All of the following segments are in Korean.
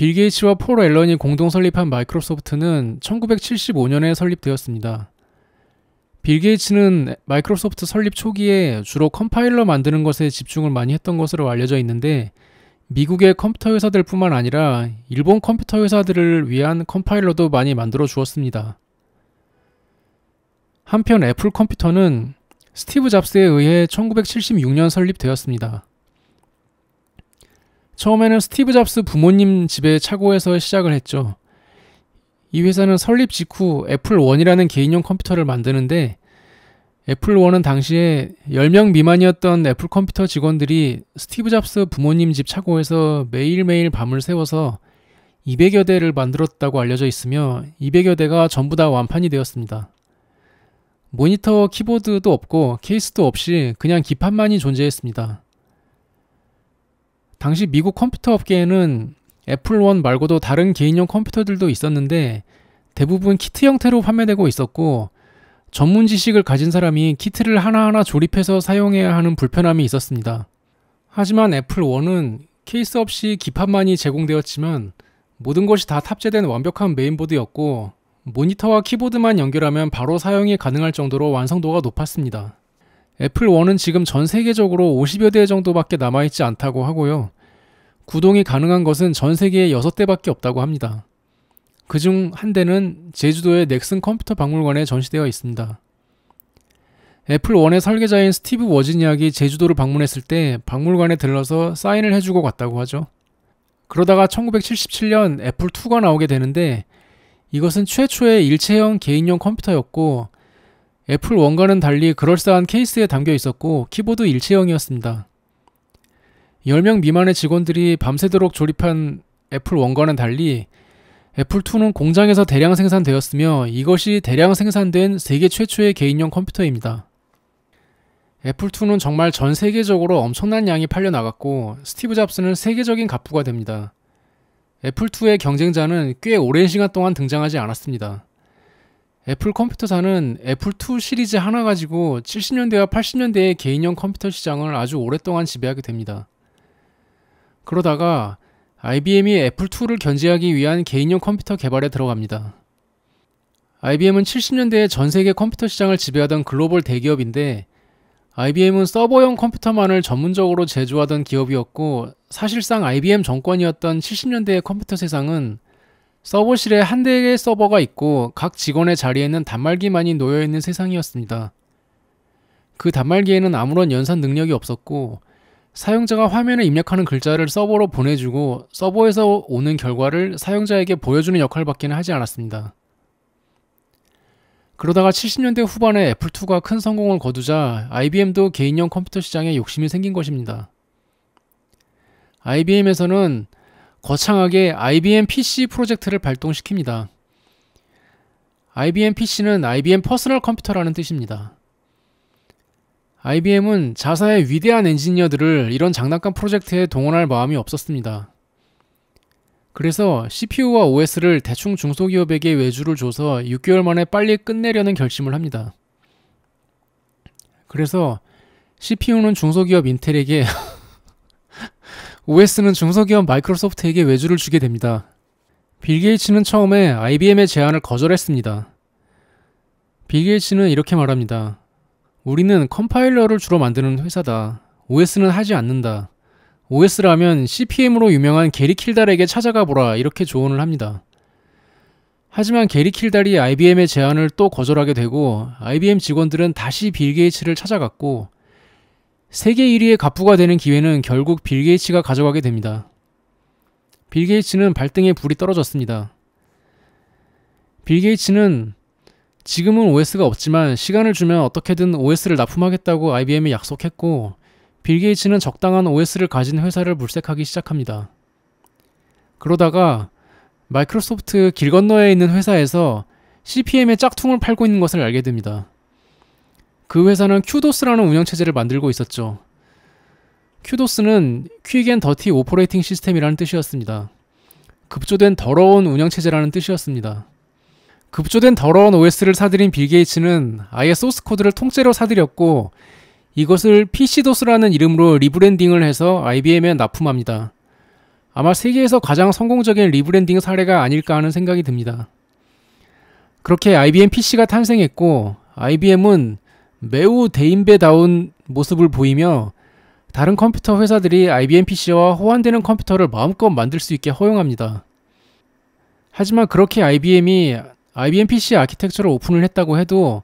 빌 게이츠와 폴 앨런이 공동 설립한 마이크로소프트는 1975년에 설립되었습니다. 빌 게이츠는 마이크로소프트 설립 초기에 주로 컴파일러 만드는 것에 집중을 많이 했던 것으로 알려져 있는데, 미국의 컴퓨터 회사들 뿐만 아니라 일본 컴퓨터 회사들을 위한 컴파일러도 많이 만들어 주었습니다. 한편 애플 컴퓨터는 스티브 잡스에 의해 1976년 설립되었습니다. 처음에는 스티브 잡스 부모님 집의 차고에서 시작을 했죠. 이 회사는 설립 직후 애플 1이라는 개인용 컴퓨터를 만드는데, 애플 1은 당시에 10명 미만이었던 애플 컴퓨터 직원들이 스티브 잡스 부모님 집 차고에서 매일매일 밤을 새워서 200여 대를 만들었다고 알려져 있으며 200여 대가 전부 다 완판이 되었습니다. 모니터, 키보드도 없고 케이스도 없이 그냥 기판만이 존재했습니다. 당시 미국 컴퓨터 업계에는 애플 1 말고도 다른 개인용 컴퓨터들도 있었는데 대부분 키트 형태로 판매되고 있었고, 전문 지식을 가진 사람이 키트를 하나하나 조립해서 사용해야 하는 불편함이 있었습니다. 하지만 애플 1은 케이스 없이 기판만이 제공되었지만 모든 것이 다 탑재된 완벽한 메인보드였고, 모니터와 키보드만 연결하면 바로 사용이 가능할 정도로 완성도가 높았습니다. 애플 1은 지금 전 세계적으로 50여 대 정도밖에 남아있지 않다고 하고요. 구동이 가능한 것은 전 세계에 6대밖에 없다고 합니다. 그중 한 대는 제주도의 넥슨 컴퓨터 박물관에 전시되어 있습니다. 애플 1의 설계자인 스티브 워즈니악이 제주도를 방문했을 때 박물관에 들러서 사인을 해주고 갔다고 하죠. 그러다가 1977년 애플 2가 나오게 되는데, 이것은 최초의 일체형 개인용 컴퓨터였고, 애플 1과는 달리 그럴싸한 케이스에 담겨 있었고 키보드 일체형이었습니다. 10명 미만의 직원들이 밤새도록 조립한 애플 1과는 달리 애플 2는 공장에서 대량 생산되었으며 이것이 대량 생산된 세계 최초의 개인용 컴퓨터입니다. 애플 2는 정말 전 세계적으로 엄청난 양이 팔려나갔고 스티브 잡스는 세계적인 갑부가 됩니다. 애플 2의 경쟁자는 꽤 오랜 시간 동안 등장하지 않았습니다. 애플 컴퓨터사는 애플 2 시리즈 하나 가지고 70년대와 80년대의 개인용 컴퓨터 시장을 아주 오랫동안 지배하게 됩니다. 그러다가 IBM이 애플 2를 견제하기 위한 개인용 컴퓨터 개발에 들어갑니다. IBM은 70년대에 전 세계 컴퓨터 시장을 지배하던 글로벌 대기업인데, IBM은 서버용 컴퓨터만을 전문적으로 제조하던 기업이었고, 사실상 IBM 정권이었던 70년대의 컴퓨터 세상은 서버실에 한 대의 서버가 있고 각 직원의 자리에는 단말기만이 놓여있는 세상이었습니다. 그 단말기에는 아무런 연산 능력이 없었고, 사용자가 화면에 입력하는 글자를 서버로 보내주고 서버에서 오는 결과를 사용자에게 보여주는 역할밖에 하지 않았습니다. 그러다가 70년대 후반에 애플2가 큰 성공을 거두자 IBM도 개인용 컴퓨터 시장에 욕심이 생긴 것입니다. IBM에서는 거창하게 IBM PC 프로젝트를 발동시킵니다. IBM PC는 IBM 퍼스널 컴퓨터라는 뜻입니다. IBM은 자사의 위대한 엔지니어들을 이런 장난감 프로젝트에 동원할 마음이 없었습니다. 그래서 CPU와 OS를 대충 중소기업에게 외주를 줘서 6개월 만에 빨리 끝내려는 결심을 합니다. 그래서 CPU는 중소기업 인텔에게 OS는 중소기업 마이크로소프트에게 외주를 주게 됩니다. 빌 게이츠는 처음에 IBM의 제안을 거절했습니다. 빌 게이츠는 이렇게 말합니다. 우리는 컴파일러를 주로 만드는 회사다. OS는 하지 않는다. OS라면 CPM으로 유명한 게리 킬달에게 찾아가 보라, 이렇게 조언을 합니다. 하지만 게리 킬달이 IBM의 제안을 또 거절하게 되고 IBM 직원들은 다시 빌 게이츠를 찾아갔고, 세계 1위의 갑부가 되는 기회는 결국 빌 게이츠가 가져가게 됩니다. 빌 게이츠는 발등에 불이 떨어졌습니다. 빌 게이츠는 지금은 OS가 없지만 시간을 주면 어떻게든 OS를 납품하겠다고 IBM에 약속했고, 빌 게이츠는 적당한 OS를 가진 회사를 물색하기 시작합니다. 그러다가 마이크로소프트 길 건너에 있는 회사에서 CPM의 짝퉁을 팔고 있는 것을 알게 됩니다. 그 회사는 큐도스라는 운영체제를 만들고 있었죠. 큐도스는 Quick and Dirty Operating System이라는 뜻이었습니다. 급조된 더러운 운영체제라는 뜻이었습니다. 급조된 더러운 OS를 사들인 빌 게이츠는 아예 소스코드를 통째로 사들였고, 이것을 PC도스라는 이름으로 리브랜딩을 해서 IBM에 납품합니다. 아마 세계에서 가장 성공적인 리브랜딩 사례가 아닐까 하는 생각이 듭니다. 그렇게 IBM PC가 탄생했고 IBM은 매우 대인배다운 모습을 보이며 다른 컴퓨터 회사들이 IBM PC와 호환되는 컴퓨터를 마음껏 만들 수 있게 허용합니다. 하지만 그렇게 IBM이 IBM PC 아키텍처를 오픈을 했다고 해도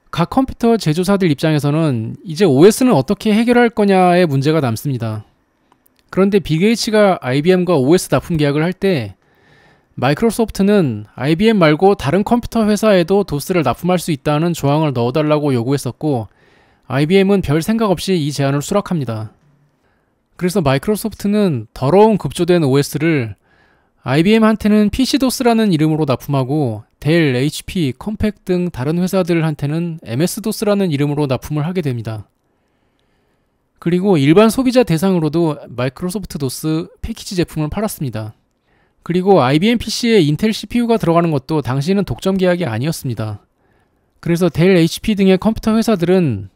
각 컴퓨터 제조사들 입장에서는 이제 OS는 어떻게 해결할 거냐의 문제가 남습니다. 그런데 빌 게이츠가 IBM과 OS 납품 계약을 할 때 마이크로소프트는 IBM 말고 다른 컴퓨터 회사에도 도스를 납품할 수 있다는 조항을 넣어달라고 요구했었고 IBM은 별 생각 없이 이 제안을 수락합니다. 그래서 마이크로소프트는 더러운 급조된 OS를 IBM한테는 PC도스라는 이름으로 납품하고 델, HP, 컴팩 등 다른 회사들한테는 MS도스라는 이름으로 납품을 하게 됩니다. 그리고 일반 소비자 대상으로도 마이크로소프트 도스 패키지 제품을 팔았습니다. 그리고 IBM PC에 인텔 CPU가 들어가는 것도 당시에는 독점 계약이 아니었습니다. 그래서 델, HP 등의 컴퓨터 회사들은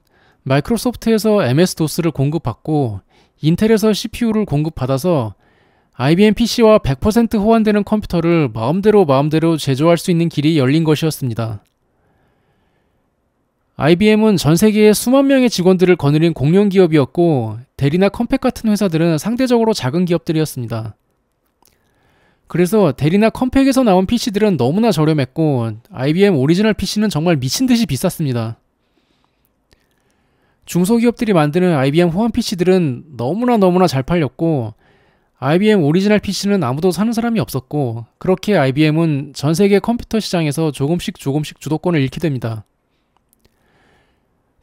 마이크로소프트에서 MS-DOS를 공급받고 인텔에서 CPU를 공급받아서 IBM PC와 100% 호환되는 컴퓨터를 마음대로 제조할 수 있는 길이 열린 것이었습니다. IBM은 전 세계에 수만 명의 직원들을 거느린 공룡 기업이었고 델이나 컴팩 같은 회사들은 상대적으로 작은 기업들이었습니다. 그래서 델이나 컴팩에서 나온 PC들은 너무나 저렴했고 IBM 오리지널 PC는 정말 미친듯이 비쌌습니다. 중소기업들이 만드는 IBM 호환 PC들은 너무나 잘 팔렸고 IBM 오리지널 PC는 아무도 사는 사람이 없었고 그렇게 IBM은 전 세계 컴퓨터 시장에서 조금씩 주도권을 잃게 됩니다.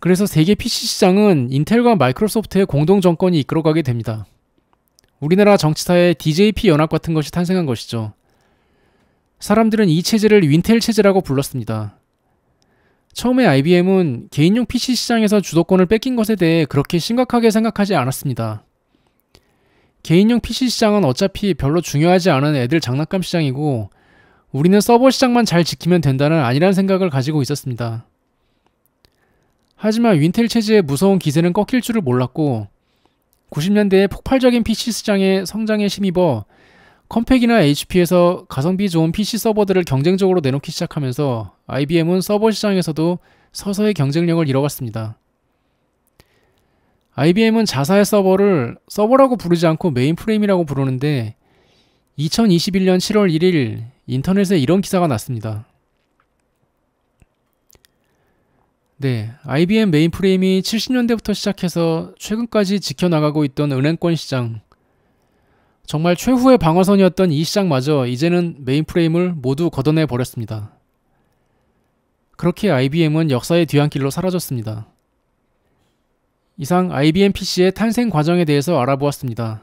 그래서 세계 PC 시장은 인텔과 마이크로소프트의 공동 정권이 이끌어가게 됩니다. 우리나라 정치사에 DJP 연합 같은 것이 탄생한 것이죠. 사람들은 이 체제를 윈텔 체제라고 불렀습니다. 처음에 IBM은 개인용 PC 시장에서 주도권을 뺏긴 것에 대해 그렇게 심각하게 생각하지 않았습니다. 개인용 PC 시장은 어차피 별로 중요하지 않은 애들 장난감 시장이고 우리는 서버 시장만 잘 지키면 된다는 아니란 생각을 가지고 있었습니다. 하지만 윈텔 체제의 무서운 기세는 꺾일 줄을 몰랐고 90년대에 폭발적인 PC 시장의 성장에 힘입어 컴팩이나 HP에서 가성비 좋은 PC 서버들을 경쟁적으로 내놓기 시작하면서 IBM은 서버 시장에서도 서서히 경쟁력을 잃어갔습니다. IBM은 자사의 서버를 서버라고 부르지 않고 메인프레임이라고 부르는데 2021년 7월 1일 인터넷에 이런 기사가 났습니다. 네, IBM 메인프레임이 70년대부터 시작해서 최근까지 지켜나가고 있던 은행권 시장, 정말 최후의 방어선이었던 이 시장마저 이제는 메인프레임을 모두 걷어내 버렸습니다. 그렇게 IBM은 역사의 뒤안길로 사라졌습니다. 이상 IBM PC의 탄생 과정에 대해서 알아보았습니다.